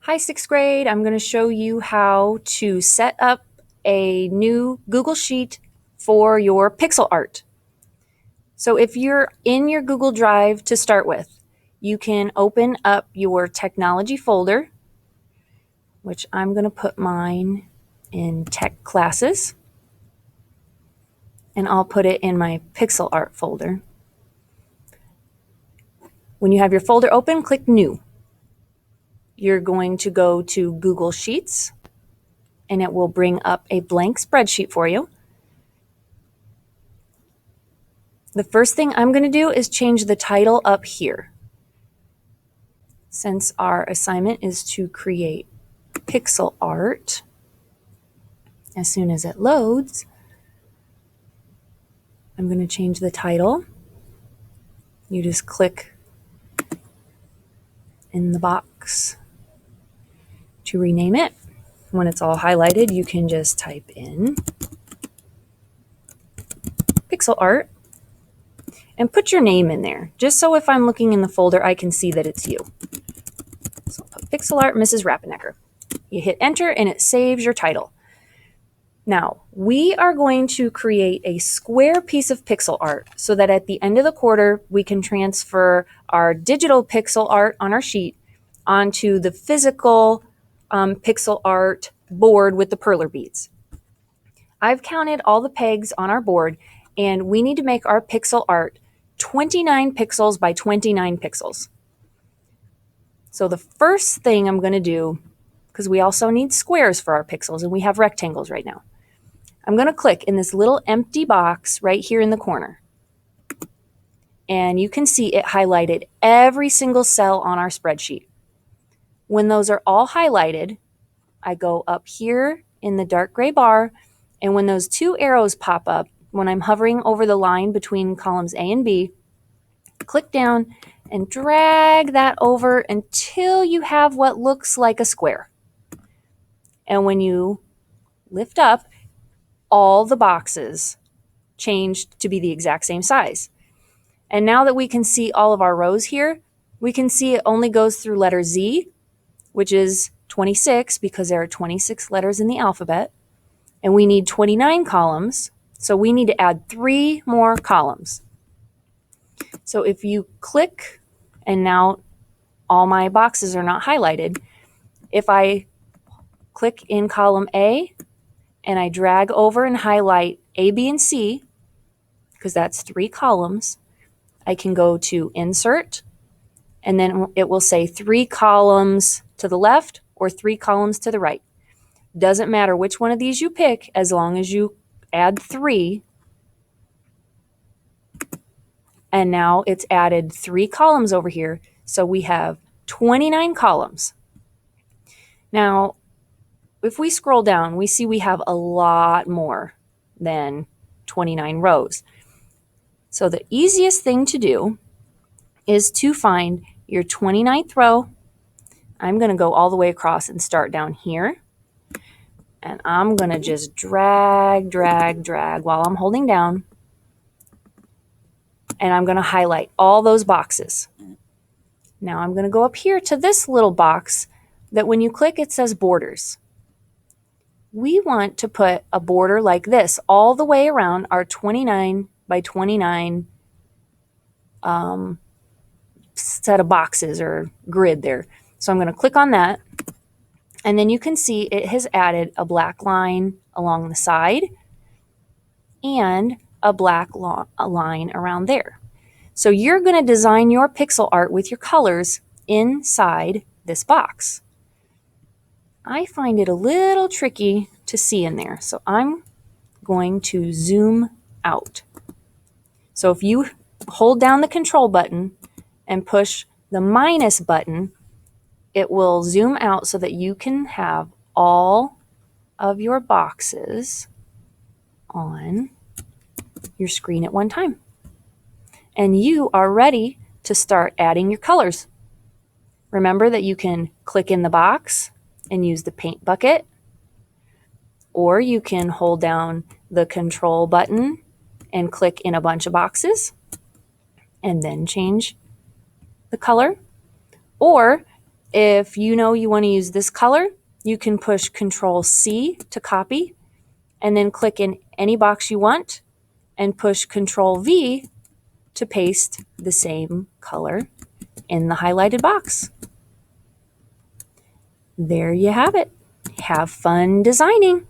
Hi, sixth grade. I'm going to show you how to set up a new Google Sheet for your pixel art. So if you're in your Google Drive to start with, you can open up your technology folder, which I'm going to put mine in tech classes, and I'll put it in my pixel art folder. When you have your folder open, click New. You're going to go to Google Sheets, and it will bring up a blank spreadsheet for you. The first thing I'm going to do is change the title up here. Since our assignment is to create pixel art, as soon as it loads, I'm going to change the title. You just click in the box to rename it. When it's all highlighted, you can just type in pixel art and put your name in there, just so if I'm looking in the folder, I can see that it's you. So I'll put pixel art Mrs. Rappenecker. You hit enter and it saves your title. Now, we are going to create a square piece of pixel art so that at the end of the quarter, we can transfer our digital pixel art on our sheet onto the physical pixel art board with the perler beads. I've counted all the pegs on our board, and we need to make our pixel art 29 pixels by 29 pixels. So the first thing I'm going to do, because we also need squares for our pixels, and we have rectangles right now, I'm going to click in this little empty box right here in the corner. And you can see it highlighted every single cell on our spreadsheet. When those are all highlighted, I go up here in the dark gray bar, and when those two arrows pop up, when I'm hovering over the line between columns A and B, click down and drag that over until you have what looks like a square. And when you lift up, all the boxes changed to be the exact same size. And now that we can see all of our rows here, we can see it only goes through letter Z, which is 26 because there are 26 letters in the alphabet. And we need 29 columns, so we need to add 3 more columns. So if you click, and now all my boxes are not highlighted, if I click in column A and I drag over and highlight A, B, and C, because that's 3 columns, I can go to Insert, and then it will say 3 columns to the left or 3 columns to the right. Doesn't matter which one of these you pick, as long as you add 3. And now it's added 3 columns over here, so we have 29 columns. Now, if we scroll down, we see we have a lot more than 29 rows. So the easiest thing to do is to find your 29th row. I'm going to go all the way across and start down here. And I'm going to just drag while I'm holding down. And I'm going to highlight all those boxes. Now I'm going to go up here to this little box that when you click, it says borders. We want to put a border like this all the way around our 29 by 29 set of boxes or grid there. So I'm going to click on that. And then you can see it has added a black line along the side and a black line around there. So you're going to design your pixel art with your colors inside this box. I find it a little tricky to see in there, so I'm going to zoom out. So if you hold down the control button and push the minus button, it will zoom out so that you can have all of your boxes on your screen at one time. And you are ready to start adding your colors. Remember that you can click in the box and use the paint bucket, or you can hold down the control button and click in a bunch of boxes and then change the color. Or If you know you want to use this color, you can push Control C to copy and then click in any box you want and push Control V to paste the same color in the highlighted box. There you have it. Have fun designing.